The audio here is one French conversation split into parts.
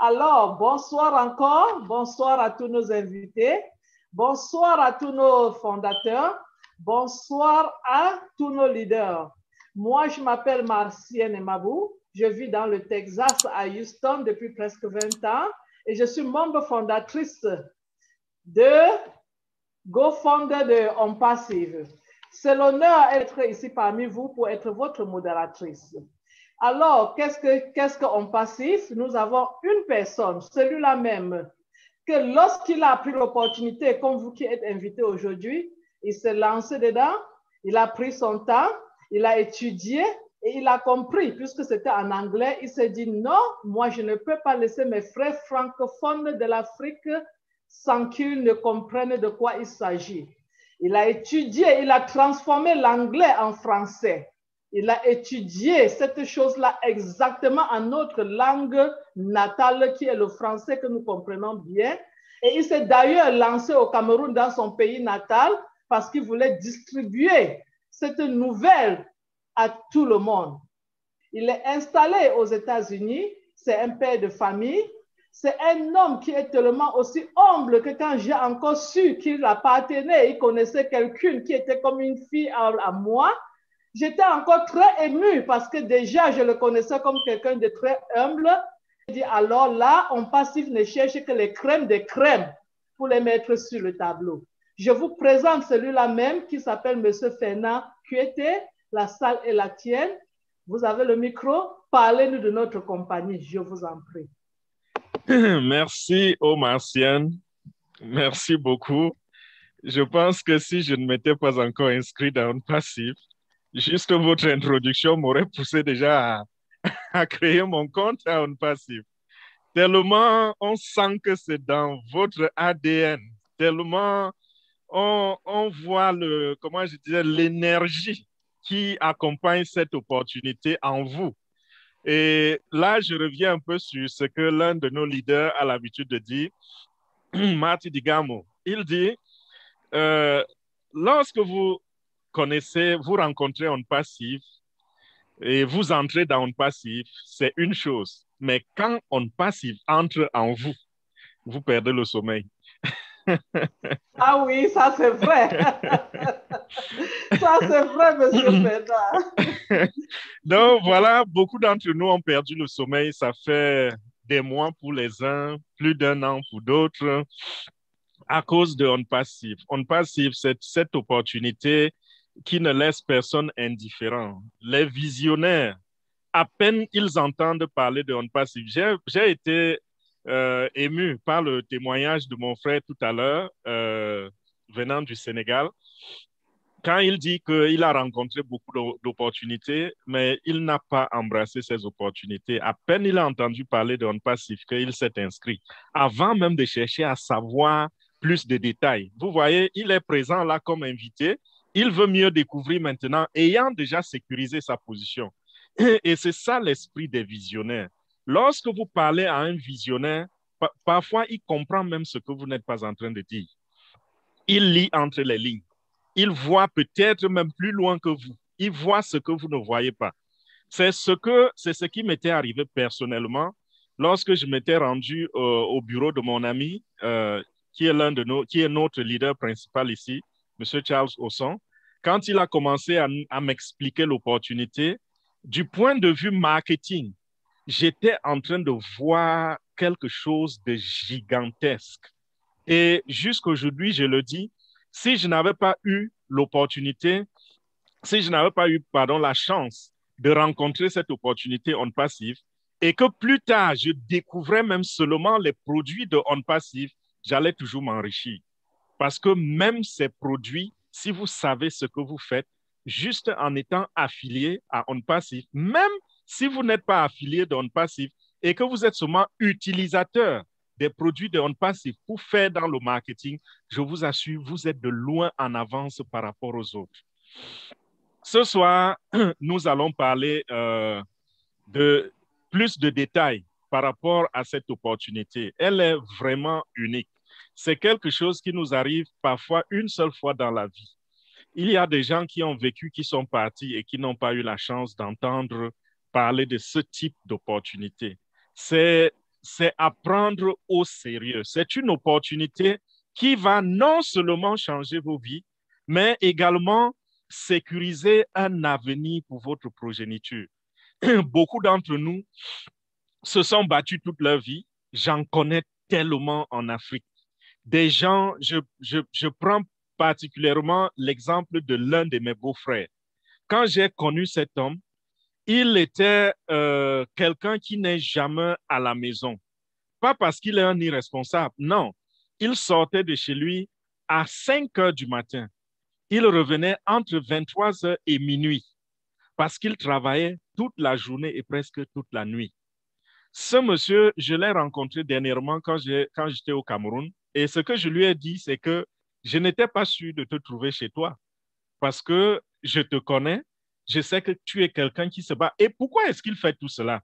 Alors, bonsoir encore. Bonsoir à tous nos invités. Bonsoir à tous nos fondateurs. Bonsoir à tous nos leaders. Moi, je m'appelle Marcienne Mabou. Je vis dans le Texas, à Houston, depuis presque 20 ans. Et je suis membre fondatrice de GoFounder de On Passive. C'est l'honneur d'être ici parmi vous pour être votre modératrice. Alors, qu'est-ce qu'on Passif? Nous avons une personne, celui-là même, que lorsqu'il a pris l'opportunité, comme vous qui êtes invité aujourd'hui, il s'est lancé dedans, il a pris son temps, il a étudié et il a compris, puisque c'était en anglais, il s'est dit non, moi je ne peux pas laisser mes frères francophones de l'Afrique sans qu'ils ne comprennent de quoi il s'agit. Il a étudié, il a transformé l'anglais en français. Il a étudié cette chose-là exactement en notre langue natale qui est le français que nous comprenons bien. Et il s'est d'ailleurs lancé au Cameroun dans son pays natal parce qu'il voulait distribuer cette nouvelle à tout le monde. Il est installé aux États-Unis, c'est un père de famille, c'est un homme qui est tellement aussi humble que quand j'ai encore su qu'il appartenait, il connaissait quelqu'un qui était comme une fille à moi, j'étais encore très émue parce que déjà, je le connaissais comme quelqu'un de très humble. Je dis, alors là, On Passif ne cherche que les crèmes des crèmes pour les mettre sur le tableau. Je vous présente celui-là même qui s'appelle M. Fernand Kuete. La salle est la tienne. Vous avez le micro. Parlez-nous de notre compagnie, je vous en prie. Merci, Marcienne. Merci beaucoup. Je pense que si je ne m'étais pas encore inscrit dans On Passif, juste votre introduction m'aurait poussé déjà à créer mon compte à On Passif. Tellement on sent que c'est dans votre ADN, tellement on voit comment je disais, l'énergie qui accompagne cette opportunité en vous. Et là, je reviens un peu sur ce que l'un de nos leaders a l'habitude de dire, Marty Digamo. Il dit, lorsque vous rencontrez On Passif et vous entrez dans On Passif, c'est une chose. Mais quand On Passif entre en vous, vous perdez le sommeil. Ah oui, ça c'est vrai. Ça c'est vrai, monsieur Fernand. Donc voilà, beaucoup d'entre nous ont perdu le sommeil. Ça fait des mois pour les uns, plus d'un an pour d'autres, à cause de On Passif. On Passif, c'est cette opportunité qui ne laisse personne indifférent. Les visionnaires, à peine ils entendent parler de On Passif. J'ai été ému par le témoignage de mon frère tout à l'heure, venant du Sénégal, quand il dit qu'il a rencontré beaucoup d'opportunités, mais il n'a pas embrassé ces opportunités. À peine il a entendu parler de On Passif qu'il s'est inscrit, avant même de chercher à savoir plus de détails. Vous voyez, il est présent là comme invité. Il veut mieux découvrir maintenant, ayant déjà sécurisé sa position. Et c'est ça l'esprit des visionnaires. Lorsque vous parlez à un visionnaire, parfois il comprend même ce que vous n'êtes pas en train de dire. Il lit entre les lignes. Il voit peut-être même plus loin que vous. Il voit ce que vous ne voyez pas. C'est ce qui m'était arrivé personnellement lorsque je m'étais rendu au bureau de mon ami, qui est notre leader principal ici, M. Charles Osson. Quand il a commencé à m'expliquer l'opportunité, du point de vue marketing, j'étais en train de voir quelque chose de gigantesque. Et jusqu'aujourd'hui, je le dis, si je n'avais pas eu l'opportunité, si je n'avais pas eu, la chance de rencontrer cette opportunité On Passif et que plus tard, je découvrais même seulement les produits de On Passif, j'allais toujours m'enrichir. Parce que même ces produits, si vous savez ce que vous faites, juste en étant affilié à On Passif, même si vous n'êtes pas affilié de On Passif et que vous êtes seulement utilisateur des produits de On Passif pour faire dans le marketing, je vous assure, vous êtes de loin en avance par rapport aux autres. Ce soir, nous allons parler de plus de détails par rapport à cette opportunité. Elle est vraiment unique. C'est quelque chose qui nous arrive parfois une seule fois dans la vie. Il y a des gens qui ont vécu, qui sont partis et qui n'ont pas eu la chance d'entendre parler de ce type d'opportunité. C'est c'est à prendre au sérieux. C'est une opportunité qui va non seulement changer vos vies, mais également sécuriser un avenir pour votre progéniture. Beaucoup d'entre nous se sont battus toute leur vie. J'en connais tellement en Afrique. Des gens, je prends particulièrement l'exemple de l'un de mes beaux-frères. Quand j'ai connu cet homme, il était quelqu'un qui n'est jamais à la maison. Pas parce qu'il est un irresponsable, non. Il sortait de chez lui à 5 heures du matin. Il revenait entre 23 heures et minuit parce qu'il travaillait toute la journée et presque toute la nuit. Ce monsieur, je l'ai rencontré dernièrement quand j'étais au Cameroun et ce que je lui ai dit, c'est que je n'étais pas sûr de te trouver chez toi parce que je te connais, je sais que tu es quelqu'un qui se bat. Et pourquoi est-ce qu'il fait tout cela?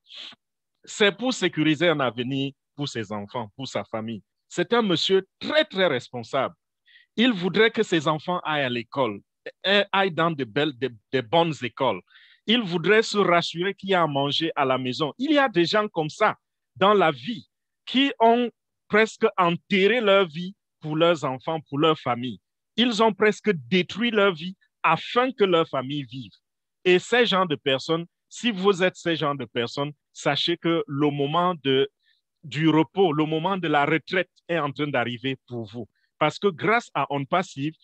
C'est pour sécuriser un avenir pour ses enfants, pour sa famille. C'est un monsieur très, très responsable. Il voudrait que ses enfants aillent à l'école, aillent dans de bonnes écoles. Il voudrait se rassurer qu'il y a à manger à la maison. Il y a des gens comme ça dans la vie qui ont presque enterré leur vie pour leurs enfants, pour leur famille. Ils ont presque détruit leur vie afin que leur famille vive. Et ces gens de personnes, si vous êtes ces gens de personnes, sachez que le moment du repos, le moment de la retraite est en train d'arriver pour vous. Parce que grâce à On Passive,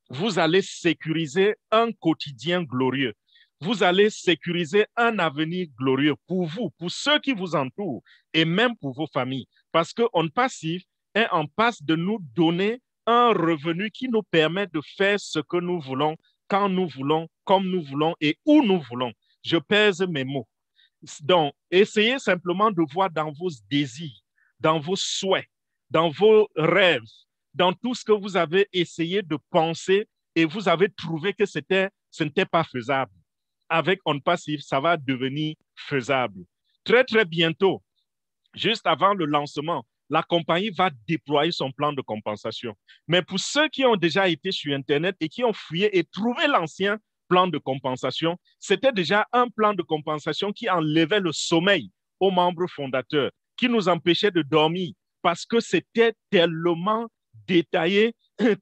vous allez sécuriser un quotidien glorieux. Vous allez sécuriser un avenir glorieux pour vous, pour ceux qui vous entourent et même pour vos familles. Parce que On Passive est en passe de nous donner un revenu qui nous permet de faire ce que nous voulons, quand nous voulons, comme nous voulons et où nous voulons. Je pèse mes mots. Donc, essayez simplement de voir dans vos désirs, dans vos souhaits, dans vos rêves, dans tout ce que vous avez essayé de penser et vous avez trouvé que ce n'était pas faisable. Avec On Passive, ça va devenir faisable. Très, très bientôt, juste avant le lancement, la compagnie va déployer son plan de compensation. Mais pour ceux qui ont déjà été sur Internet et qui ont fouillé et trouvé l'ancien plan de compensation, c'était déjà un plan de compensation qui enlevait le sommeil aux membres fondateurs, qui nous empêchait de dormir parce que c'était tellement détaillé,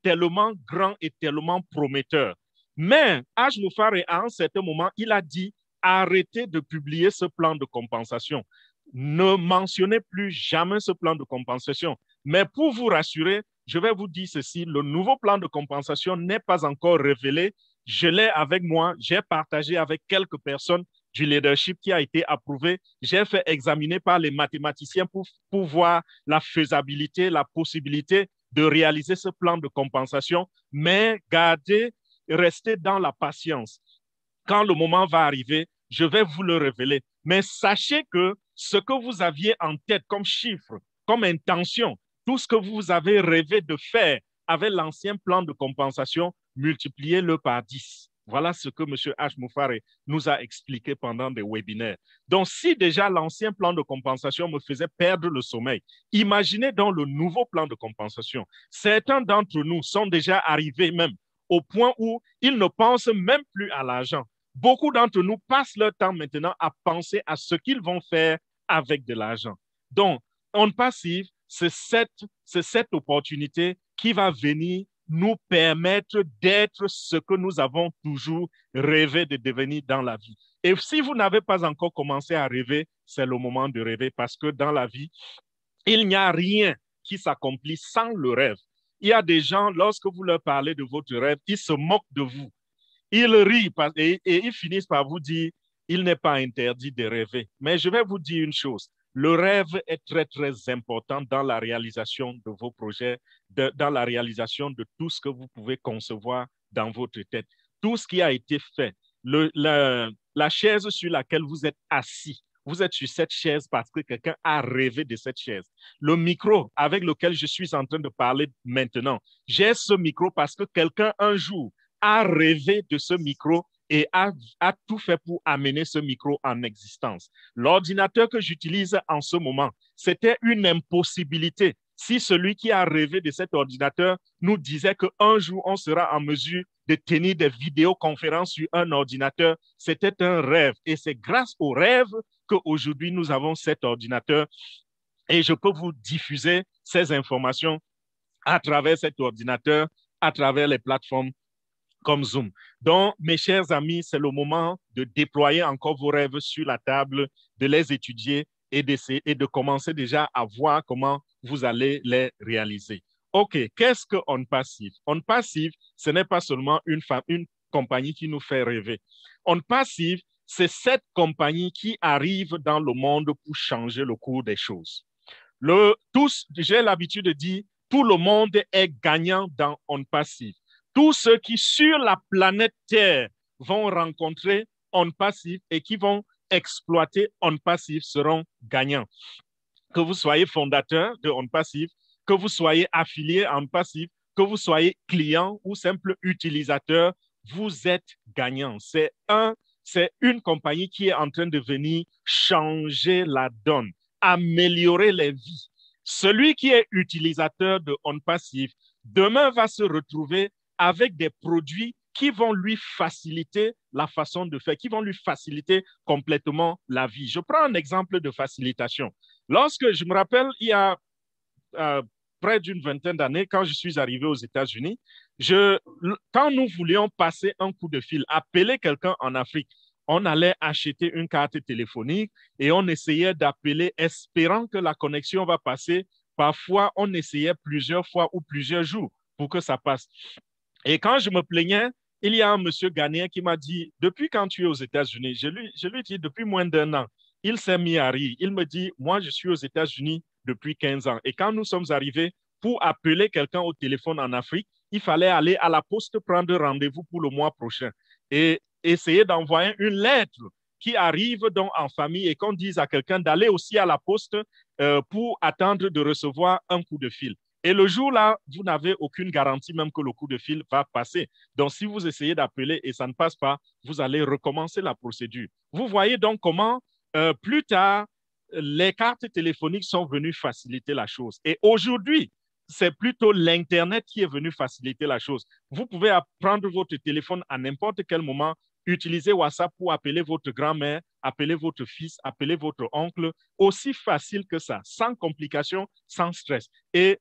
tellement grand et tellement prometteur. Mais Haj Moufare, à un certain moment, il a dit arrêtez de publier ce plan de compensation. Ne mentionnez plus jamais ce plan de compensation. Mais pour vous rassurer, je vais vous dire ceci, le nouveau plan de compensation n'est pas encore révélé. Je l'ai avec moi, j'ai partagé avec quelques personnes du leadership qui a été approuvé. J'ai fait examiner par les mathématiciens pour voir la faisabilité, la possibilité de réaliser ce plan de compensation. Mais gardez, restez dans la patience. Quand le moment va arriver, je vais vous le révéler. Mais sachez que ce que vous aviez en tête comme chiffre, comme intention, tout ce que vous avez rêvé de faire avec l'ancien plan de compensation, multipliez-le par 10. Voilà ce que M. Haj Moufare nous a expliqué pendant des webinaires. Donc, si déjà l'ancien plan de compensation me faisait perdre le sommeil, imaginez donc le nouveau plan de compensation. Certains d'entre nous sont déjà arrivés même au point où ils ne pensent même plus à l'argent. Beaucoup d'entre nous passent leur temps maintenant à penser à ce qu'ils vont faire avec de l'argent. Donc, On Passive, c'est cette opportunité qui va venir nous permettre d'être ce que nous avons toujours rêvé de devenir dans la vie. Et si vous n'avez pas encore commencé à rêver, c'est le moment de rêver parce que dans la vie, il n'y a rien qui s'accomplit sans le rêve. Il y a des gens, lorsque vous leur parlez de votre rêve, ils se moquent de vous. Ils rient et ils finissent par vous dire, il n'est pas interdit de rêver. Mais je vais vous dire une chose, le rêve est très, très important dans la réalisation de vos projets, dans la réalisation de tout ce que vous pouvez concevoir dans votre tête. Tout ce qui a été fait, la chaise sur laquelle vous êtes assis, vous êtes sur cette chaise parce que quelqu'un a rêvé de cette chaise. Le micro avec lequel je suis en train de parler maintenant, j'ai ce micro parce que quelqu'un un jour a rêvé de ce micro et a tout fait pour amener ce micro en existence. L'ordinateur que j'utilise en ce moment, c'était une impossibilité. Si celui qui a rêvé de cet ordinateur nous disait qu'un jour, on sera en mesure de tenir des vidéoconférences sur un ordinateur, c'était un rêve. Et c'est grâce au rêve qu'aujourd'hui, nous avons cet ordinateur et je peux vous diffuser ces informations à travers cet ordinateur, à travers les plateformes comme Zoom. Donc, mes chers amis, c'est le moment de déployer encore vos rêves sur la table, de les étudier et de commencer déjà à voir comment vous allez les réaliser. OK, qu'est-ce que OnPassive? OnPassive, ce n'est pas seulement une compagnie qui nous fait rêver. OnPassive, c'est cette compagnie qui arrive dans le monde pour changer le cours des choses. J'ai l'habitude de dire, tout le monde est gagnant dans OnPassive. Tous ceux qui, sur la planète Terre, vont rencontrer OnPassive et qui vont exploiter OnPassive seront gagnants. Que vous soyez fondateur de OnPassive, que vous soyez affilié à OnPassive, que vous soyez client ou simple utilisateur, vous êtes gagnant. C'est une compagnie qui est en train de venir changer la donne, améliorer les vies. Celui qui est utilisateur de OnPassive, demain va se retrouver avec des produits qui vont lui faciliter la façon de faire, qui vont lui faciliter complètement la vie. Je prends un exemple de facilitation. Lorsque je me rappelle, il y a près d'une vingtaine d'années, quand je suis arrivé aux États-Unis, quand nous voulions passer un coup de fil, appeler quelqu'un en Afrique, on allait acheter une carte téléphonique et on essayait d'appeler espérant que la connexion va passer. Parfois, on essayait plusieurs fois ou plusieurs jours pour que ça passe. Et quand je me plaignais, il y a un monsieur ghanéen qui m'a dit, depuis quand tu es aux États-Unis? Je lui ai dit, depuis moins d'1 an. Il s'est mis à rire. Il me dit, moi, je suis aux États-Unis depuis 15 ans. Et quand nous sommes arrivés pour appeler quelqu'un au téléphone en Afrique, il fallait aller à la poste prendre rendez-vous pour le mois prochain et essayer d'envoyer une lettre qui arrive donc en famille et qu'on dise à quelqu'un d'aller aussi à la poste pour attendre de recevoir un coup de fil. Et le jour-là, vous n'avez aucune garantie même que le coup de fil va passer. Donc, si vous essayez d'appeler et ça ne passe pas, vous allez recommencer la procédure. Vous voyez donc comment, plus tard, les cartes téléphoniques sont venues faciliter la chose. Et aujourd'hui, c'est plutôt l'Internet qui est venu faciliter la chose. Vous pouvez prendre votre téléphone à n'importe quel moment, utiliser WhatsApp pour appeler votre grand-mère, appeler votre fils, appeler votre oncle, aussi facile que ça, sans complications, sans stress. Et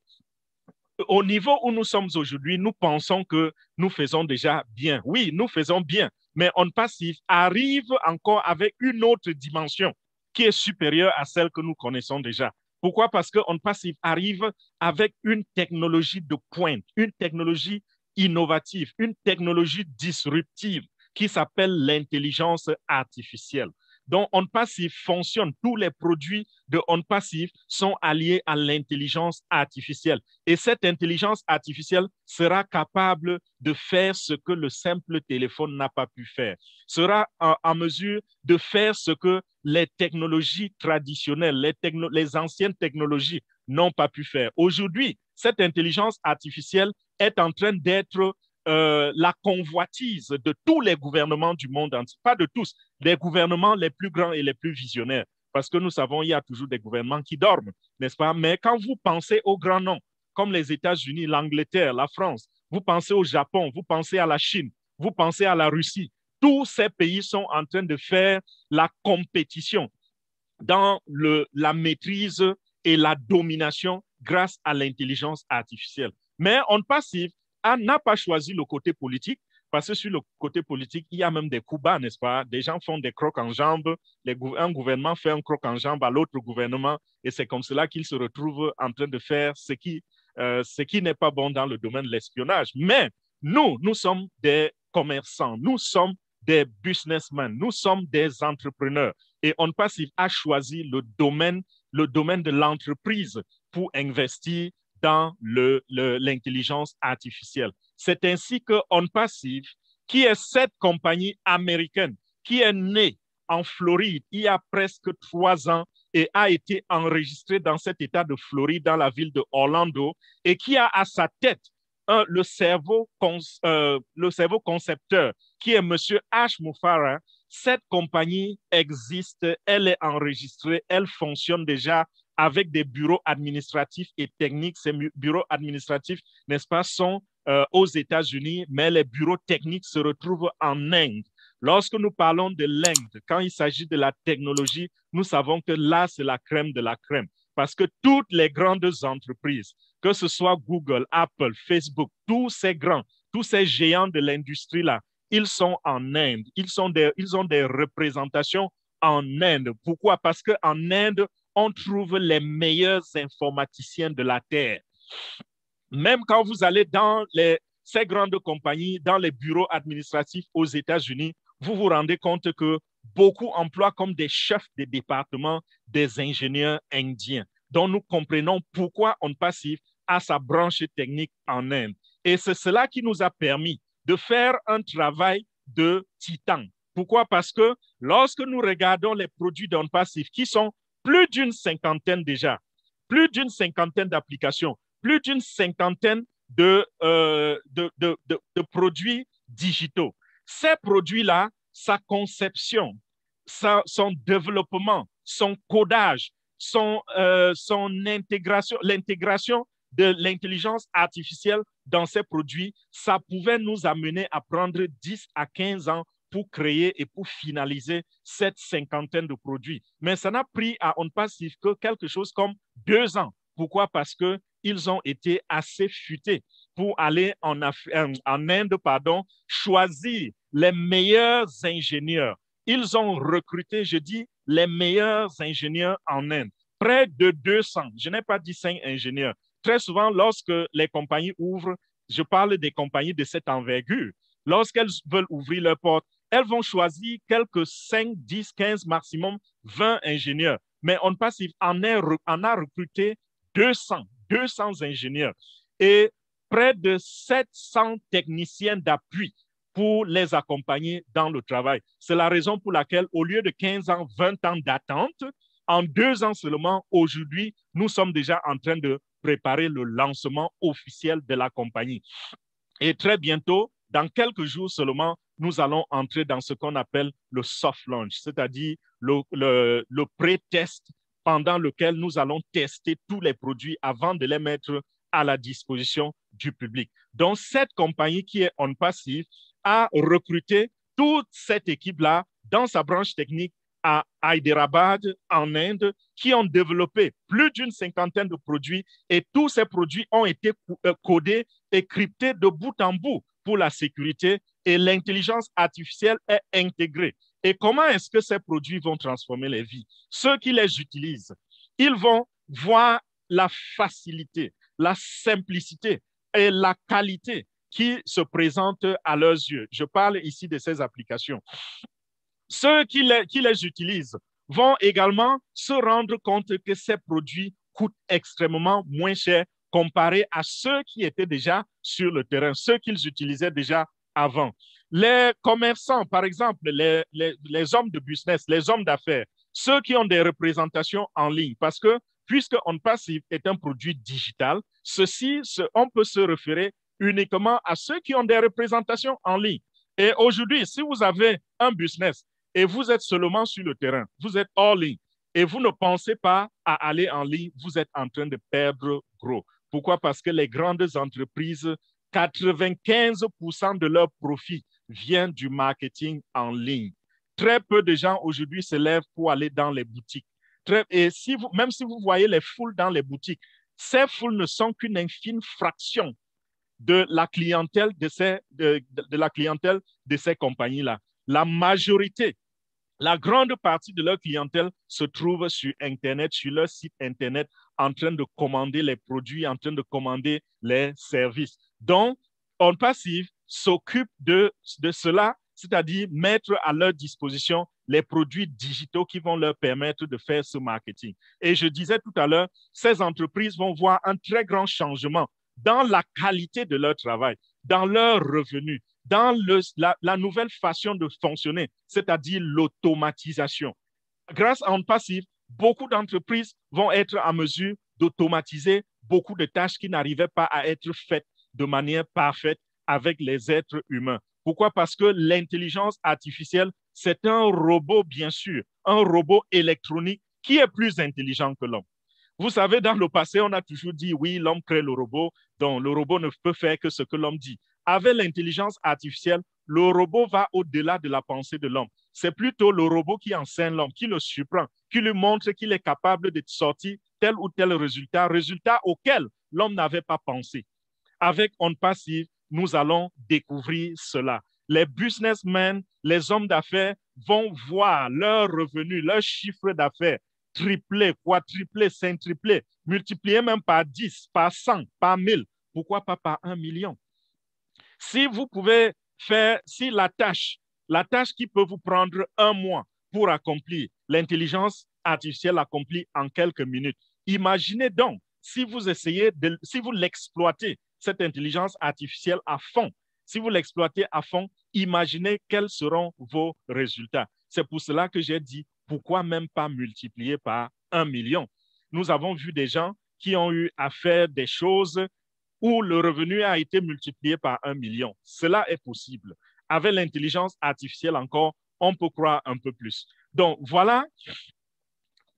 au niveau où nous sommes aujourd'hui, nous pensons que nous faisons déjà bien. Oui, nous faisons bien, mais OnPassive arrive encore avec une autre dimension qui est supérieure à celle que nous connaissons déjà. Pourquoi? Parce que OnPassive arrive avec une technologie de pointe, une technologie innovative, une technologie disruptive qui s'appelle l'intelligence artificielle. Donc, OnPassive fonctionne. Tous les produits de OnPassive sont alliés à l'intelligence artificielle. Et cette intelligence artificielle sera capable de faire ce que le simple téléphone n'a pas pu faire. Sera en mesure de faire ce que les technologies traditionnelles, les anciennes technologies n'ont pas pu faire. Aujourd'hui, cette intelligence artificielle est en train d'être la convoitise de tous les gouvernements du monde entier, pas de tous, les gouvernements les plus grands et les plus visionnaires, parce que nous savons, il y a toujours des gouvernements qui dorment, n'est-ce pas? Mais quand vous pensez aux grands noms, comme les États-Unis, l'Angleterre, la France, vous pensez au Japon, vous pensez à la Chine, vous pensez à la Russie, tous ces pays sont en train de faire la compétition dans la maîtrise et la domination grâce à l'intelligence artificielle. Mais OnPassive n'a pas choisi le côté politique, parce que sur le côté politique, il y a même des coups bas, n'est-ce pas? Des gens font des crocs en jambes, un gouvernement fait un croc en jambe à l'autre gouvernement, et c'est comme cela qu'ils se retrouvent en train de faire ce qui n'est pas bon dans le domaine de l'espionnage. Mais nous sommes des commerçants, nous sommes des businessmen, nous sommes des entrepreneurs. Et OnPassive a choisi le domaine de l'entreprise pour investir dans l'intelligence artificielle. C'est ainsi que OnPassive, qui est cette compagnie américaine qui est née en Floride il y a presque 3 ans et a été enregistrée dans cet État de Floride, dans la ville de Orlando, et qui a à sa tête le cerveau concepteur, qui est M. Ash Mufareh. Cette compagnie existe, elle est enregistrée, elle fonctionne déjà avec des bureaux administratifs et techniques. Ces bureaux administratifs, n'est-ce pas, sont aux États-Unis, mais les bureaux techniques se retrouvent en Inde. Lorsque nous parlons de l'Inde, quand il s'agit de la technologie, nous savons que là, c'est la crème de la crème. parce que toutes les grandes entreprises, que ce soit Google, Apple, Facebook, tous ces géants de l'industrie-là, ils sont en Inde. Ils ont des représentations en Inde. Pourquoi? Parce qu'en Inde, on trouve les meilleurs informaticiens de la Terre. Même quand vous allez dans ces grandes compagnies, dans les bureaux administratifs aux États-Unis, vous vous rendez compte que beaucoup emploient comme des chefs de département des ingénieurs indiens. Donc, nous comprenons pourquoi OnPassive a sa branche technique en Inde. Et c'est cela qui nous a permis de faire un travail de titan. Pourquoi? Parce que lorsque nous regardons les produits d'OnPassive, qui sont plus d'une cinquantaine déjà, plus d'une cinquantaine d'applications, plus d'une cinquantaine de produits digitaux. Ces produits-là, sa conception, son développement, son codage, son intégration, l'intégration de l'intelligence artificielle dans ces produits, ça pouvait nous amener à prendre 10 à 15 ans pour créer et pour finaliser cette cinquantaine de produits. Mais ça n'a pris à OnPassive que quelque chose comme 2 ans. Pourquoi? Parce qu'ils ont été assez futés pour aller en Inde, choisir les meilleurs ingénieurs. Ils ont recruté, je dis, les meilleurs ingénieurs en Inde. Près de 200, je n'ai pas dit 5 ingénieurs. Très souvent, lorsque les compagnies ouvrent, je parle des compagnies de cette envergure, lorsqu'elles veulent ouvrir leurs portes, elles vont choisir quelques 5, 10, 15, maximum 20 ingénieurs. Mais OnPassive en a recruté 200 ingénieurs et près de 700 techniciens d'appui pour les accompagner dans le travail. C'est la raison pour laquelle, au lieu de 15 ans, 20 ans d'attente, en 2 ans seulement, aujourd'hui, nous sommes déjà en train de préparer le lancement officiel de la compagnie. Et très bientôt, dans quelques jours seulement, nous allons entrer dans ce qu'on appelle le soft launch, c'est-à-dire le pré-test pendant lequel nous allons tester tous les produits avant de les mettre à la disposition du public. Donc, cette compagnie qui est OnPassive a recruté toute cette équipe-là dans sa branche technique à Hyderabad, en Inde, qui ont développé plus d'une cinquantaine de produits et tous ces produits ont été codés et cryptés de bout en bout pour la sécurité et l'intelligence artificielle est intégrée. Et comment est-ce que ces produits vont transformer les vies? Ceux qui les utilisent, ils vont voir la facilité, la simplicité et la qualité qui se présentent à leurs yeux. Je parle ici de ces applications. Ceux qui les utilisent vont également se rendre compte que ces produits coûtent extrêmement moins cher comparé à ceux qui étaient déjà sur le terrain, ceux qu'ils utilisaient déjà avant. Les commerçants, par exemple, les hommes de business, les hommes d'affaires, ceux qui ont des représentations en ligne, parce que puisque OnPassive est un produit digital, on peut se référer uniquement à ceux qui ont des représentations en ligne. Et aujourd'hui, si vous avez un business et vous êtes seulement sur le terrain, vous êtes hors ligne et vous ne pensez pas à aller en ligne, vous êtes en train de perdre gros. Pourquoi? Parce que les grandes entreprises, 95% de leur profit vient du marketing en ligne. Très peu de gens aujourd'hui se lèvent pour aller dans les boutiques. Et même si vous voyez les foules dans les boutiques, ces foules ne sont qu'une infime fraction de la clientèle de ces compagnies-là. La majorité, la grande partie de leur clientèle se trouve sur Internet, sur leur site Internet, en train de commander les produits, en train de commander les services. Donc, OnPassive s'occupe de cela, c'est-à-dire mettre à leur disposition les produits digitaux qui vont leur permettre de faire ce marketing. Et je disais tout à l'heure, ces entreprises vont voir un très grand changement dans la qualité de leur travail, dans leurs revenus, dans la nouvelle façon de fonctionner, c'est-à-dire l'automatisation. Grâce à OnPassive, beaucoup d'entreprises vont être en mesure d'automatiser beaucoup de tâches qui n'arrivaient pas à être faites de manière parfaite avec les êtres humains. Pourquoi? Parce que l'intelligence artificielle, c'est un robot, bien sûr, un robot électronique qui est plus intelligent que l'homme. Vous savez, dans le passé, on a toujours dit, oui, l'homme crée le robot, donc le robot ne peut faire que ce que l'homme dit. Avec l'intelligence artificielle, le robot va au-delà de la pensée de l'homme. C'est plutôt le robot qui enseigne l'homme, qui le surprend, qui lui montre qu'il est capable de sortir tel ou tel résultat auquel l'homme n'avait pas pensé. Avec On Passive, nous allons découvrir cela. Les businessmen, les hommes d'affaires vont voir leurs revenus, leur chiffre d'affaires tripler, quadrupler, centripler, multiplier même par 10, par 100, par 1000. Pourquoi pas par 1 million? Si vous pouvez faire, si la tâche qui peut vous prendre un mois pour accomplir, l'intelligence artificielle accomplit en quelques minutes. Imaginez donc, si vous essayez, si vous l'exploitez, cette intelligence artificielle à fond, si vous l'exploitez à fond, imaginez quels seront vos résultats. C'est pour cela que j'ai dit, pourquoi même pas multiplier par 1 million? Nous avons vu des gens qui ont eu à faire des choses où le revenu a été multiplié par 1 million. Cela est possible. Avec l'intelligence artificielle encore, on peut croire un peu plus. Donc, voilà,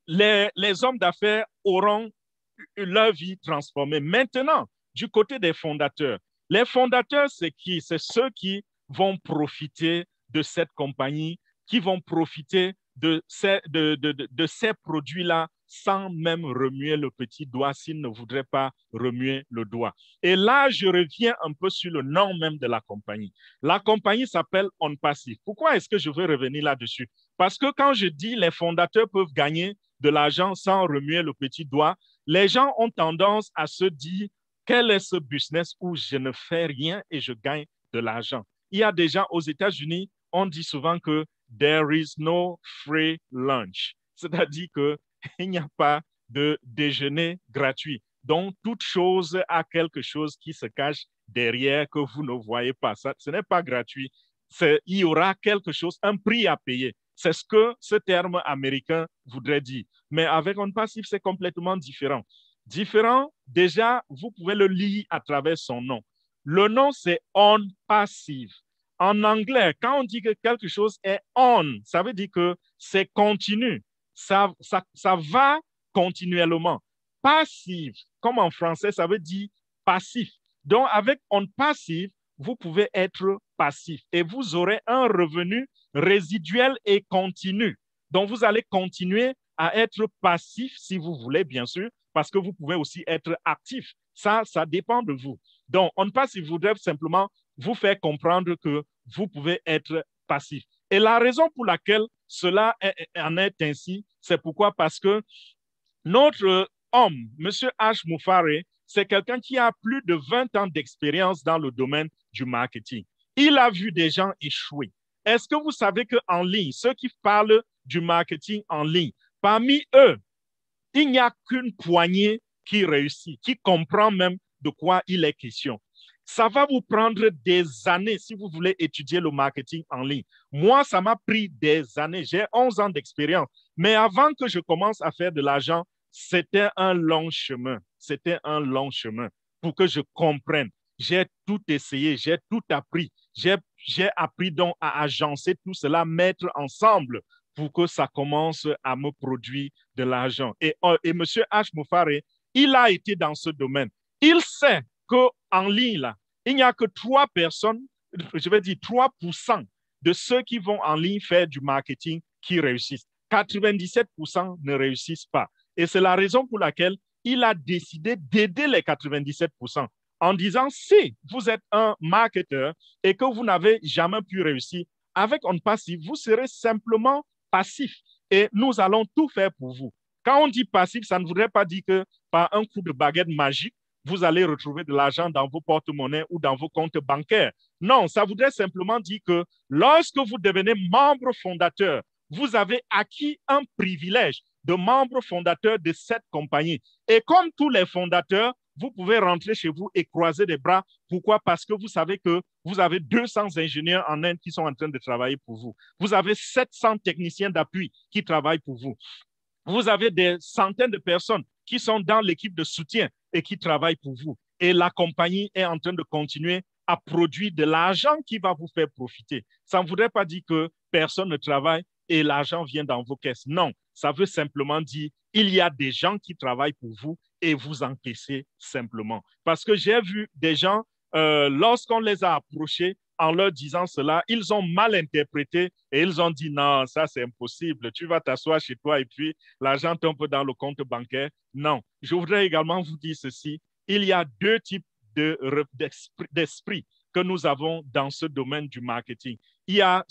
les hommes d'affaires auront leur vie transformée. Maintenant, du côté des fondateurs, les fondateurs, c'est qui? C'est ceux qui vont profiter de cette compagnie, qui vont profiter de ces produits-là sans même remuer le petit doigt s'ils ne voudraient pas remuer le doigt. Et là, je reviens un peu sur le nom même de la compagnie. La compagnie s'appelle On Passive. Pourquoi est-ce que je veux revenir là-dessus? Parce que quand je dis les fondateurs peuvent gagner de l'argent sans remuer le petit doigt, les gens ont tendance à se dire quel est ce business où je ne fais rien et je gagne de l'argent. Il y a des gens aux États-Unis, on dit souvent que there is no free lunch, c'est-à-dire qu'il n'y a pas de déjeuner gratuit. Donc, toute chose a quelque chose qui se cache derrière que vous ne voyez pas. Ça, ce n'est pas gratuit. Il y aura quelque chose, un prix à payer. C'est ce que ce terme américain voudrait dire. Mais avec On Passive, c'est complètement différent. Différent, déjà, vous pouvez le lire à travers son nom. Le nom, c'est On Passive. En anglais, quand on dit que quelque chose est on, ça veut dire que c'est continu. Ça va continuellement. Passive, comme en français, ça veut dire passif. Donc, avec On Passive, vous pouvez être passif et vous aurez un revenu résiduel et continu. Donc, vous allez continuer à être passif si vous voulez, bien sûr, parce que vous pouvez aussi être actif. Ça dépend de vous. Donc, On Passive voudrait simplement vous faire comprendre que vous pouvez être passif. Et la raison pour laquelle cela en est ainsi, c'est pourquoi? Parce que notre homme, M. H. Moufare, c'est quelqu'un qui a plus de 20 ans d'expérience dans le domaine du marketing. Il a vu des gens échouer. Est-ce que vous savez qu'en ligne, ceux qui parlent du marketing en ligne, parmi eux, il n'y a qu'une poignée qui réussit, qui comprend même de quoi il est question. Ça va vous prendre des années si vous voulez étudier le marketing en ligne. Moi, ça m'a pris des années. J'ai 11 ans d'expérience. Mais avant que je commence à faire de l'argent, c'était un long chemin. C'était un long chemin pour que je comprenne. J'ai tout essayé, j'ai tout appris. J'ai appris donc à agencer tout cela, mettre ensemble pour que ça commence à me produire de l'argent. Et M. H. Moufare, il a été dans ce domaine. Il sait qu'en ligne, là, il n'y a que 3 personnes, je vais dire 3% de ceux qui vont en ligne faire du marketing qui réussissent. 97% ne réussissent pas. Et c'est la raison pour laquelle il a décidé d'aider les 97% en disant, si vous êtes un marketeur et que vous n'avez jamais pu réussir, avec On Passive, vous serez simplement passif et nous allons tout faire pour vous. Quand on dit passif, ça ne voudrait pas dire que par un coup de baguette magique, vous allez retrouver de l'argent dans vos porte-monnaies ou dans vos comptes bancaires. Non, ça voudrait simplement dire que lorsque vous devenez membre fondateur, vous avez acquis un privilège de membre fondateur de cette compagnie. Et comme tous les fondateurs, vous pouvez rentrer chez vous et croiser les bras. Pourquoi? Parce que vous savez que vous avez 200 ingénieurs en Inde qui sont en train de travailler pour vous. Vous avez 700 techniciens d'appui qui travaillent pour vous. Vous avez des centaines de personnes qui sont dans l'équipe de soutien et qui travaillent pour vous. Et la compagnie est en train de continuer à produire de l'argent qui va vous faire profiter. Ça ne voudrait pas dire que personne ne travaille et l'argent vient dans vos caisses. Non, ça veut simplement dire qu'il y a des gens qui travaillent pour vous et vous encaissez simplement. Parce que j'ai vu des gens, lorsqu'on les a approchés en leur disant cela, ils ont mal interprété et ils ont dit non, ça c'est impossible. Tu vas t'asseoir chez toi et puis l'argent tombe dans le compte bancaire. Non. Je voudrais également vous dire ceci. Il y a deux types d'esprit que nous avons dans ce domaine du marketing. Il y a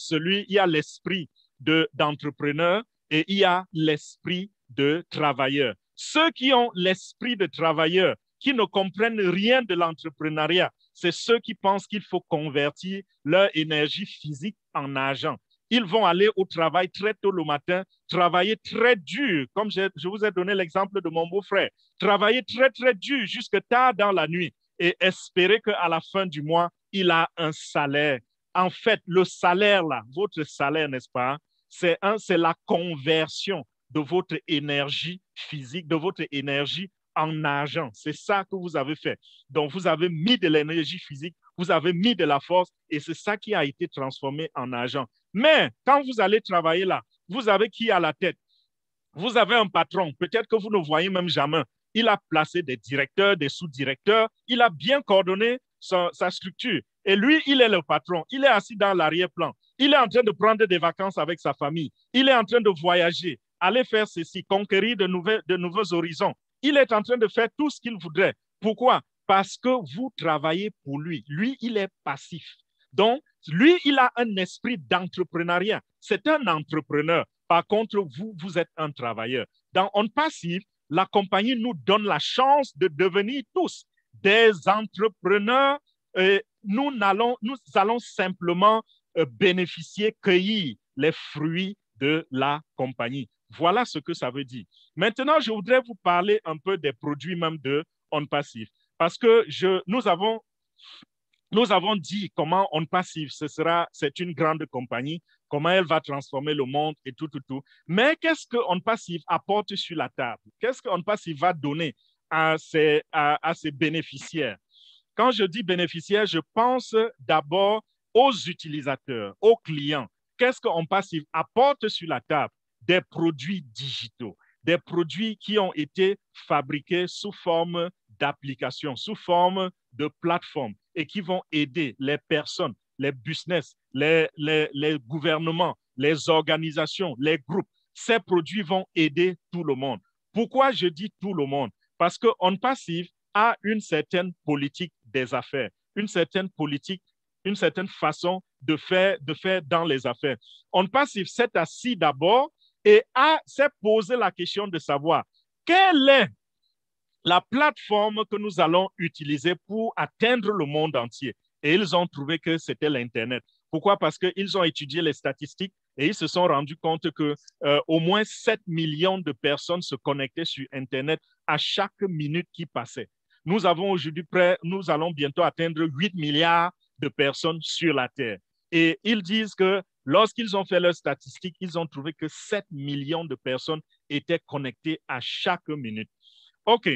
l'esprit d'entrepreneur et il y a l'esprit de travailleur. Ceux qui ont l'esprit de travailleur, qui ne comprennent rien de l'entrepreneuriat, c'est ceux qui pensent qu'il faut convertir leur énergie physique en argent. Ils vont aller au travail très tôt le matin, travailler très dur, comme je vous ai donné l'exemple de mon beau-frère, travailler très, très dur jusque tard dans la nuit et espérer qu'à la fin du mois, il a un salaire. En fait, le salaire, là, votre salaire, n'est-ce pas, c'est la conversion de votre énergie physique, de votre énergie en argent. C'est ça que vous avez fait. Donc, vous avez mis de l'énergie physique, vous avez mis de la force et c'est ça qui a été transformé en argent. Mais quand vous allez travailler là, vous avez qui à la tête? Vous avez un patron, peut-être que vous ne voyez même jamais. Il a placé des directeurs, des sous-directeurs, il a bien coordonné sa structure. Et lui, il est le patron, il est assis dans l'arrière-plan. Il est en train de prendre des vacances avec sa famille. Il est en train de voyager, aller faire ceci, conquérir de nouveaux horizons. Il est en train de faire tout ce qu'il voudrait. Pourquoi? Parce que vous travaillez pour lui. Lui, il est passif. Donc, lui, il a un esprit d'entrepreneuriat. C'est un entrepreneur. Par contre, vous êtes un travailleur. Dans On Passive, la compagnie nous donne la chance de devenir tous des entrepreneurs. Nous allons simplement bénéficier, cueillir les fruits de la compagnie. Voilà ce que ça veut dire. Maintenant, je voudrais vous parler un peu des produits même de On Passive. Parce que nous avons dit comment On Passive, c'est une grande compagnie, comment elle va transformer le monde et tout. Mais qu'est-ce que On Passive apporte sur la table? Qu'est-ce que On Passive va donner à ses bénéficiaires? Quand je dis bénéficiaires, je pense d'abord aux utilisateurs, aux clients. Qu'est-ce que On Passive apporte sur la table? Des produits digitaux, des produits qui ont été fabriqués sous forme d'applications, sous forme de plateformes et qui vont aider les personnes, les business, les gouvernements, les organisations, les groupes. Ces produits vont aider tout le monde. Pourquoi je dis tout le monde? Parce que On Passive a une certaine politique des affaires, une certaine politique, une certaine façon de faire dans les affaires. On Passive s'est assis d'abord et s'est posé la question de savoir quelle est la plateforme que nous allons utiliser pour atteindre le monde entier. Et ils ont trouvé que c'était l'Internet. Pourquoi? Parce qu'ils ont étudié les statistiques et ils se sont rendus compte que au moins 7 millions de personnes se connectaient sur Internet à chaque minute qui passait. Nous allons bientôt atteindre 8 milliards de personnes sur la Terre. Et ils disent que lorsqu'ils ont fait leurs statistiques, ils ont trouvé que 7 millions de personnes étaient connectées à chaque minute. OK.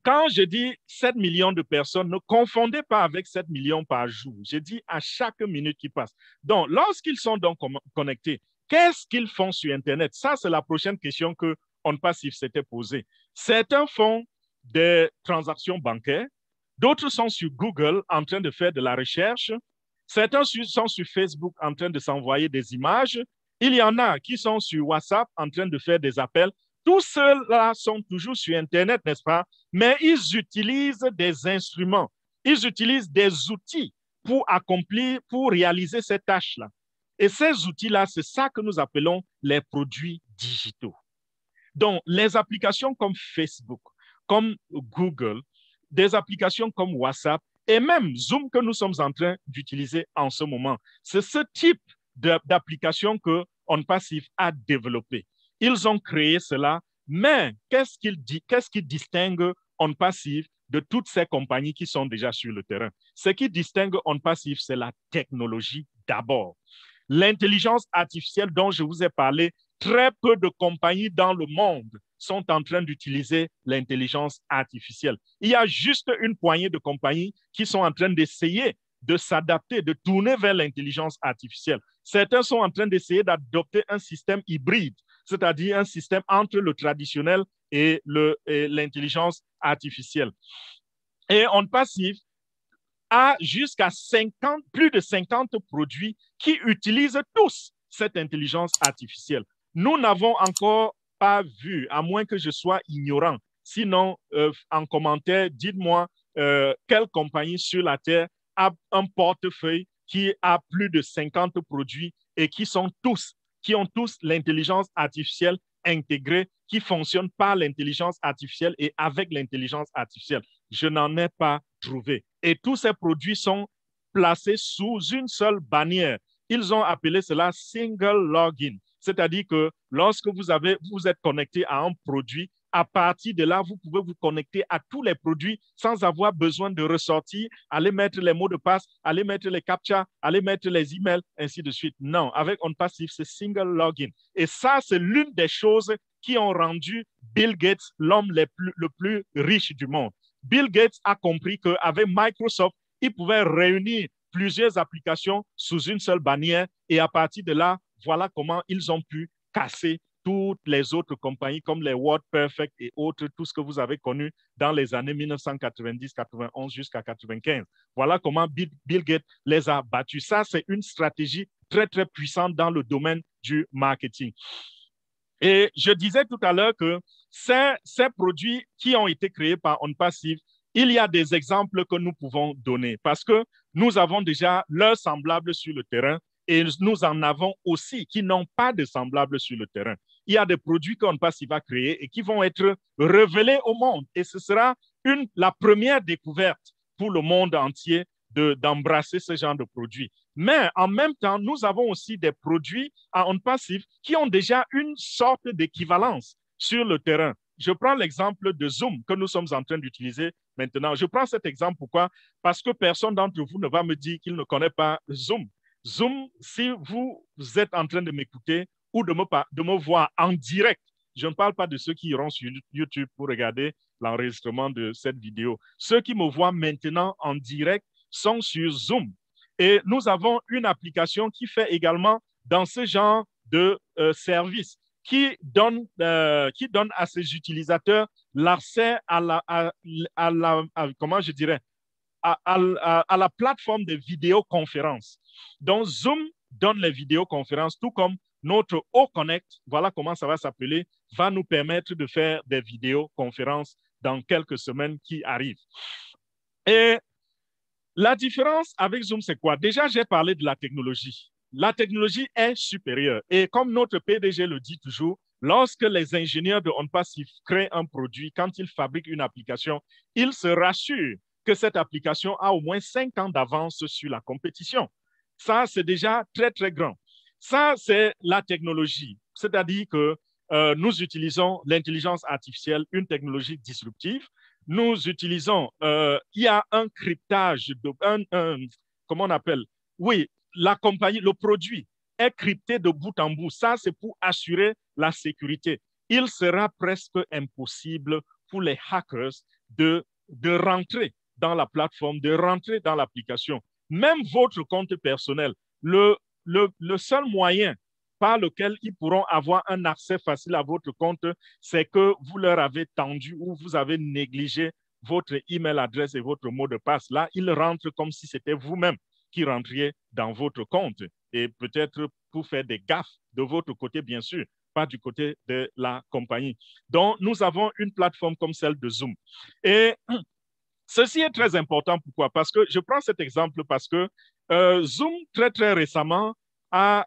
Quand je dis 7 millions de personnes, ne confondez pas avec 7 millions par jour. Je dis à chaque minute qui passe. Donc, lorsqu'ils sont donc connectés, qu'est-ce qu'ils font sur Internet? Ça, c'est la prochaine question que On Passive s'était posée. Certains font des transactions bancaires, d'autres sont sur Google en train de faire de la recherche, certains sont sur Facebook en train de s'envoyer des images, il y en a qui sont sur WhatsApp en train de faire des appels. Tous ceux-là sont toujours sur Internet, n'est-ce pas? Mais ils utilisent des instruments, ils utilisent des outils pour réaliser ces tâches-là. Et ces outils-là, c'est ça que nous appelons les produits digitaux. Donc, les applications comme Facebook, comme Google, des applications comme WhatsApp et même Zoom que nous sommes en train d'utiliser en ce moment, c'est ce type d'application que On Passive a développé. Ils ont créé cela, mais qu'est-ce qui distingue On Passive de toutes ces compagnies qui sont déjà sur le terrain? Ce qui distingue On Passive, c'est la technologie d'abord. L'intelligence artificielle dont je vous ai parlé, très peu de compagnies dans le monde sont en train d'utiliser l'intelligence artificielle. Il y a juste une poignée de compagnies qui sont en train d'essayer de s'adapter, de tourner vers l'intelligence artificielle. Certains sont en train d'essayer d'adopter un système hybride, c'est-à-dire un système entre le traditionnel et l'intelligence artificielle. Et On Passive a jusqu'à 50, plus de 50 produits qui utilisent tous cette intelligence artificielle. Nous n'avons encore pas vu, à moins que je sois ignorant. Sinon, en commentaire, dites-moi quelle compagnie sur la Terre a un portefeuille qui a plus de 50 produits et qui ont tous l'intelligence artificielle intégrée, qui fonctionnent par l'intelligence artificielle et avec l'intelligence artificielle. Je n'en ai pas trouvé. Et tous ces produits sont placés sous une seule bannière. Ils ont appelé cela single login. C'est-à-dire que lorsque vous êtes connecté à un produit, à partir de là, vous pouvez vous connecter à tous les produits sans avoir besoin de ressortir, aller mettre les mots de passe, aller mettre les captcha, aller mettre les emails, ainsi de suite. Non, avec OnPassive, c'est single login. Et ça, c'est l'une des choses qui ont rendu Bill Gates l'homme le plus riche du monde. Bill Gates a compris qu'avec Microsoft, il pouvait réunir plusieurs applications sous une seule bannière et à partir de là, voilà comment ils ont pu casser toutes les autres compagnies comme les WordPerfect et autres, tout ce que vous avez connu dans les années 1990, 91 jusqu'à 95. Voilà comment Bill Gates les a battus. Ça, c'est une stratégie très, très puissante dans le domaine du marketing. Et je disais tout à l'heure que ces produits qui ont été créés par OnPassive, il y a des exemples que nous pouvons donner parce que nous avons déjà leurs semblables sur le terrain et nous en avons aussi qui n'ont pas de semblables sur le terrain. Il y a des produits qu'OnPassive va créer et qui vont être révélés au monde. Et ce sera la première découverte pour le monde entier d'embrasser ce genre de produits. Mais en même temps, nous avons aussi des produits à OnPassive qui ont déjà une sorte d'équivalence sur le terrain. Je prends l'exemple de Zoom que nous sommes en train d'utiliser maintenant. Je prends cet exemple, pourquoi? Parce que personne d'entre vous ne va me dire qu'il ne connaît pas Zoom. Zoom, si vous êtes en train de m'écouter ou de me voir en direct, je ne parle pas de ceux qui iront sur YouTube pour regarder l'enregistrement de cette vidéo. Ceux qui me voient maintenant en direct sont sur Zoom. Et nous avons une application qui fait également dans ce genre de service, qui donne à ses utilisateurs l'accès à la plateforme de vidéoconférence. Donc, Zoom donne les vidéoconférences, tout comme notre O-Connect, voilà comment ça va s'appeler, va nous permettre de faire des vidéoconférences dans quelques semaines qui arrivent. Et la différence avec Zoom, c'est quoi? Déjà, j'ai parlé de la technologie. La technologie est supérieure. Et comme notre PDG le dit toujours, lorsque les ingénieurs de OnPassive créent un produit, quand ils fabriquent une application, ils se rassurent que cette application a au moins 5 ans d'avance sur la compétition. Ça, c'est déjà très, très grand. Ça, c'est la technologie. C'est-à-dire que nous utilisons l'intelligence artificielle, une technologie disruptive. Nous utilisons, il y a un cryptage, comment on appelle? Oui, la compagnie, le produit est crypté de bout en bout. Ça, c'est pour assurer la sécurité. Il sera presque impossible pour les hackers de rentrer dans la plateforme, de rentrer dans l'application. Même votre compte personnel, le seul moyen par lequel ils pourront avoir un accès facile à votre compte, c'est que vous leur avez tendu ou vous avez négligé votre email adresse et votre mot de passe. Là, ils rentrent comme si c'était vous-même qui rentriez dans votre compte et peut-être pour faire des gaffes de votre côté, bien sûr, pas du côté de la compagnie. Donc, nous avons une plateforme comme celle de Zoom. Et ceci est très important. Pourquoi? Parce que je prends cet exemple parce que Zoom, très, très récemment, a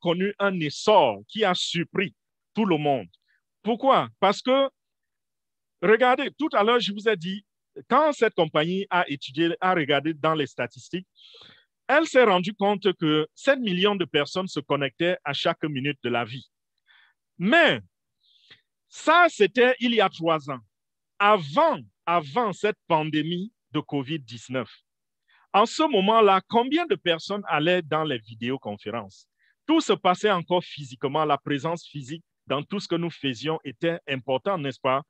connu un essor qui a surpris tout le monde. Pourquoi? Parce que, regardez, tout à l'heure, je vous ai dit, quand cette compagnie a étudié, a regardé dans les statistiques, elle s'est rendue compte que 7 millions de personnes se connectaient à chaque minute de la vie. Mais ça, c'était il y a 3 ans, avant cette pandémie de COVID-19. En ce moment-là, combien de personnes allaient dans les vidéoconférences? Tout se passait encore physiquement. La présence physique dans tout ce que nous faisions était importante, n'est-ce pas?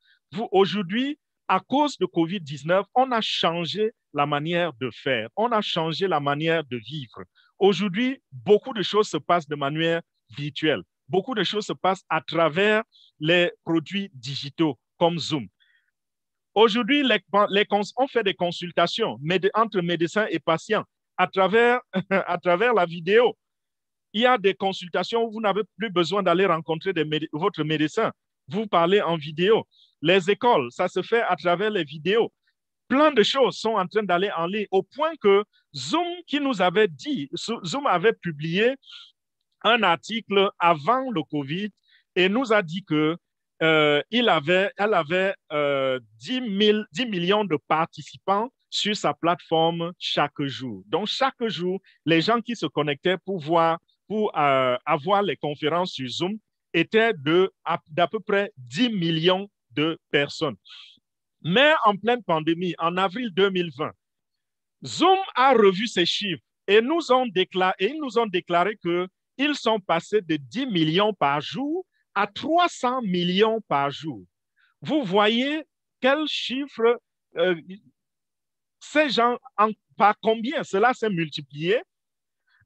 Aujourd'hui, à cause de COVID-19, on a changé la manière de faire. On a changé la manière de vivre. Aujourd'hui, beaucoup de choses se passent de manière virtuelle. Beaucoup de choses se passent à travers les produits digitaux comme Zoom. Aujourd'hui, on fait des consultations entre médecins et patients à travers, à travers la vidéo. Il y a des consultations où vous n'avez plus besoin d'aller rencontrer votre médecin. Vous parlez en vidéo. Les écoles, ça se fait à travers les vidéos. Plein de choses sont en train d'aller en ligne au point que Zoom, qui nous avait dit, Zoom avait publié un article avant le COVID et nous a dit que elle avait 10 millions de participants sur sa plateforme chaque jour. Donc, chaque jour, les gens qui se connectaient pour avoir les conférences sur Zoom étaient d'à peu près 10 millions de personnes. Mais en pleine pandémie, en avril 2020, Zoom a revu ces chiffres et ils nous ont déclaré qu'ils sont passés de 10 millions par jour à 300 millions par jour. Vous voyez quel chiffre, ces gens, par combien cela s'est multiplié?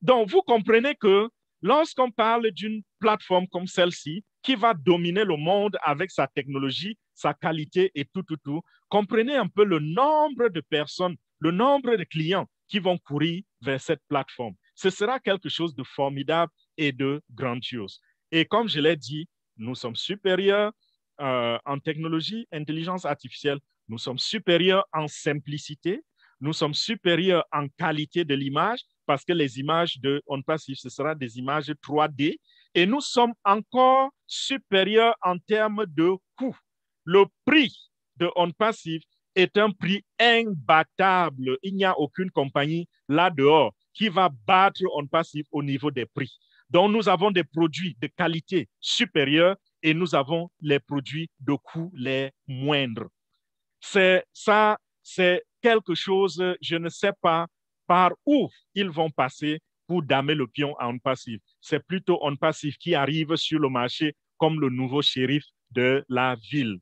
Donc, vous comprenez que lorsqu'on parle d'une plateforme comme celle-ci, qui va dominer le monde avec sa technologie, sa qualité et tout, comprenez un peu le nombre de personnes, le nombre de clients qui vont courir vers cette plateforme. Ce sera quelque chose de formidable et de grandiose. Et comme je l'ai dit, nous sommes supérieurs en technologie, intelligence artificielle, nous sommes supérieurs en simplicité, nous sommes supérieurs en qualité de l'image parce que les images de OnPassive, ce sera des images 3D et nous sommes encore supérieurs en termes de coût. Le prix de OnPassive est un prix imbattable. Il n'y a aucune compagnie là-dehors qui va battre OnPassive au niveau des prix. Donc, nous avons des produits de qualité supérieure et nous avons les produits de coût les moindres. C'est quelque chose, je ne sais pas par où ils vont passer pour damer le pion à OnPassive. C'est plutôt OnPassive qui arrive sur le marché comme le nouveau shérif de la ville.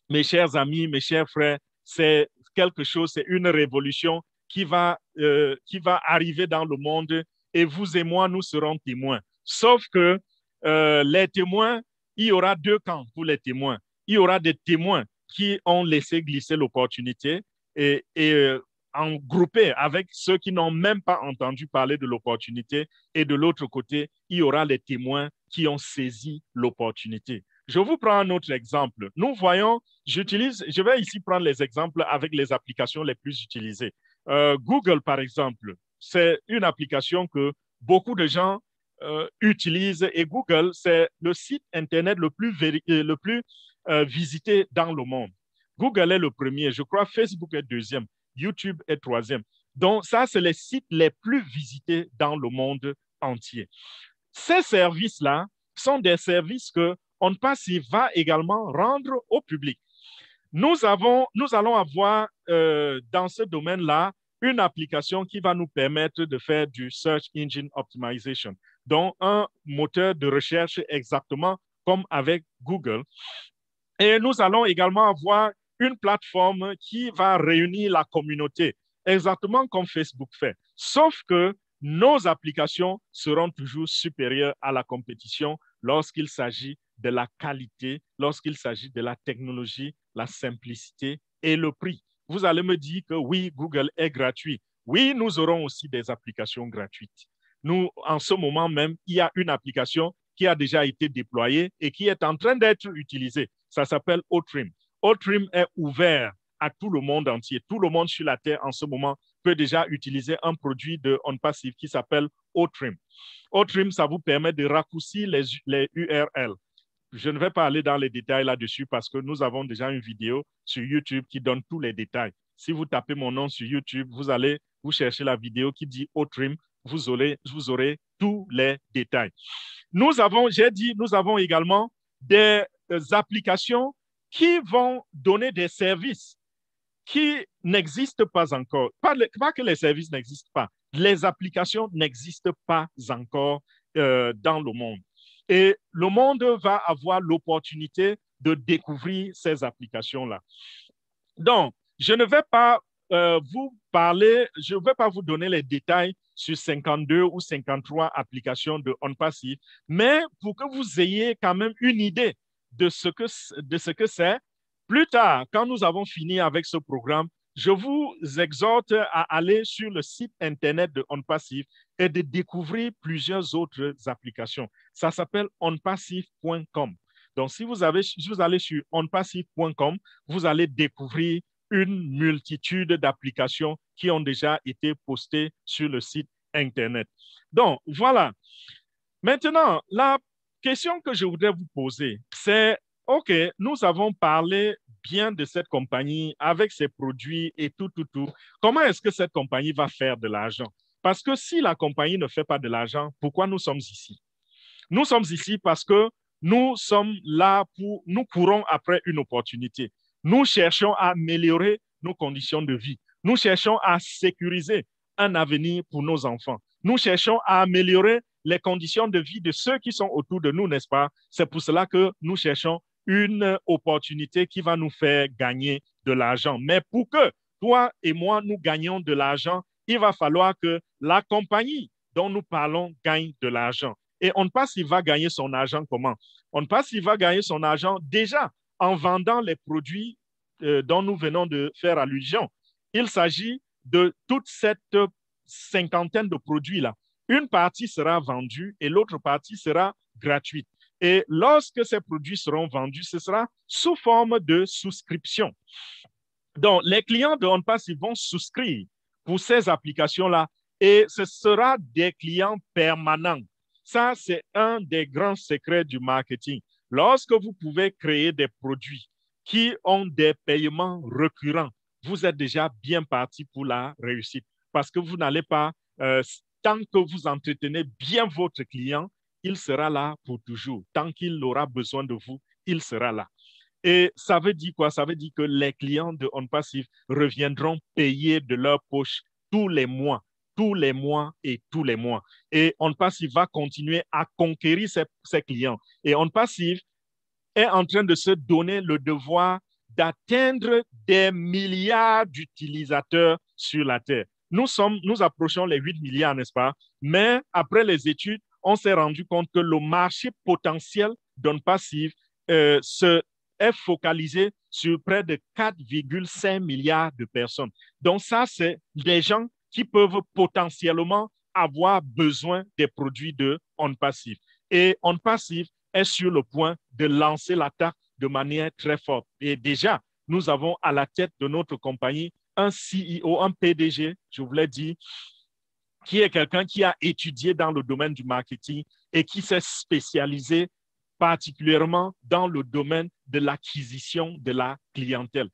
Mes chers amis, mes chers frères, c'est quelque chose, c'est une révolution qui va arriver dans le monde et vous et moi, nous serons témoins. Sauf que les témoins, il y aura deux camps pour les témoins. Il y aura des témoins qui ont laissé glisser l'opportunité et en groupé avec ceux qui n'ont même pas entendu parler de l'opportunité. Et de l'autre côté, il y aura les témoins qui ont saisi l'opportunité. Je vous prends un autre exemple. Nous voyons, je vais ici prendre les exemples avec les applications les plus utilisées. Google, par exemple, c'est une application que beaucoup de gens utilisent et Google, c'est le site Internet le plus visité dans le monde. Google est le premier, je crois Facebook est deuxième, YouTube est troisième. Donc, ça, c'est les sites les plus visités dans le monde entier. Ces services-là sont des services que OnPassive va également rendre au public. Nous allons avoir dans ce domaine-là une application qui va nous permettre de faire du Search Engine Optimization, donc un moteur de recherche exactement comme avec Google. Et nous allons également avoir une plateforme qui va réunir la communauté, exactement comme Facebook fait. Sauf que nos applications seront toujours supérieures à la compétition lorsqu'il s'agit de la qualité, lorsqu'il s'agit de la technologie, la simplicité et le prix. Vous allez me dire que oui, Google est gratuit. Oui, nous aurons aussi des applications gratuites. Nous, en ce moment même, il y a une application qui a déjà été déployée et qui est en train d'être utilisée. Ça s'appelle Otrim. Otrim est ouvert à tout le monde entier. Tout le monde sur la Terre en ce moment peut déjà utiliser un produit de OnPassive qui s'appelle Otrim. Otrim, ça vous permet de raccourcir les URL. Je ne vais pas aller dans les détails là-dessus parce que nous avons déjà une vidéo sur YouTube qui donne tous les détails. Si vous tapez mon nom sur YouTube, vous cherchez la vidéo qui dit Otrim, vous aurez tous les détails. Nous avons également des applications qui vont donner des services qui n'existent pas encore. Pas que les services n'existent pas, les applications n'existent pas encore dans le monde. Et le monde va avoir l'opportunité de découvrir ces applications-là. Donc, je ne vais pas vous parler, je ne vais pas vous donner les détails sur 52 ou 53 applications de OnPassive, mais pour que vous ayez quand même une idée de ce que c'est, Plus tard, quand nous avons fini avec ce programme, je vous exhorte à aller sur le site Internet de OnPassive et de découvrir plusieurs autres applications. Ça s'appelle onpassive.com. Donc, si vous allez sur onpassive.com, vous allez découvrir une multitude d'applications qui ont déjà été postées sur le site Internet. Donc, voilà. Maintenant, la question que je voudrais vous poser, c'est, OK, nous avons parlé bien de cette compagnie avec ses produits et tout. Comment est-ce que cette compagnie va faire de l'argent? Parce que si la compagnie ne fait pas de l'argent, pourquoi nous sommes ici? Nous sommes ici parce que nous sommes là nous courons après une opportunité. Nous cherchons à améliorer nos conditions de vie. Nous cherchons à sécuriser un avenir pour nos enfants. Nous cherchons à améliorer les conditions de vie de ceux qui sont autour de nous, n'est-ce pas? C'est pour cela que nous cherchons une opportunité qui va nous faire gagner de l'argent. Mais pour que toi et moi, nous gagnions de l'argent, il va falloir que la compagnie dont nous parlons gagne de l'argent. Et on ne sait pas s'il va gagner son argent comment. On ne sait pas s'il va gagner son argent déjà en vendant les produits dont nous venons de faire allusion. Il s'agit de toute cette cinquantaine de produits-là. Une partie sera vendue et l'autre partie sera gratuite. Et lorsque ces produits seront vendus, ce sera sous forme de souscription. Donc, les clients de OnPassive vont souscrire pour ces applications-là et ce sera des clients permanents. Ça, c'est un des grands secrets du marketing. Lorsque vous pouvez créer des produits qui ont des paiements récurrents, vous êtes déjà bien parti pour la réussite parce que vous n'allez pas, tant que vous entretenez bien votre client, il sera là pour toujours. Tant qu'il aura besoin de vous, il sera là. Et ça veut dire quoi? Ça veut dire que les clients de OnPassive reviendront payer de leur poche tous les mois et tous les mois. Et OnPassive va continuer à conquérir ses clients. Et OnPassive est en train de se donner le devoir d'atteindre des milliards d'utilisateurs sur la Terre. Nous approchons les 8 milliards, n'est-ce pas? Mais après les études, on s'est rendu compte que le marché potentiel d'OnPassive est focalisé sur près de 4,5 milliards de personnes. Donc ça, c'est des gens qui peuvent potentiellement avoir besoin des produits de OnPassive. Et OnPassive est sur le point de lancer l'attaque de manière très forte. Et déjà, nous avons à la tête de notre compagnie un CEO, un PDG, je vous l'ai dit, qui est quelqu'un qui a étudié dans le domaine du marketing et qui s'est spécialisé particulièrement dans le domaine de l'acquisition de la clientèle.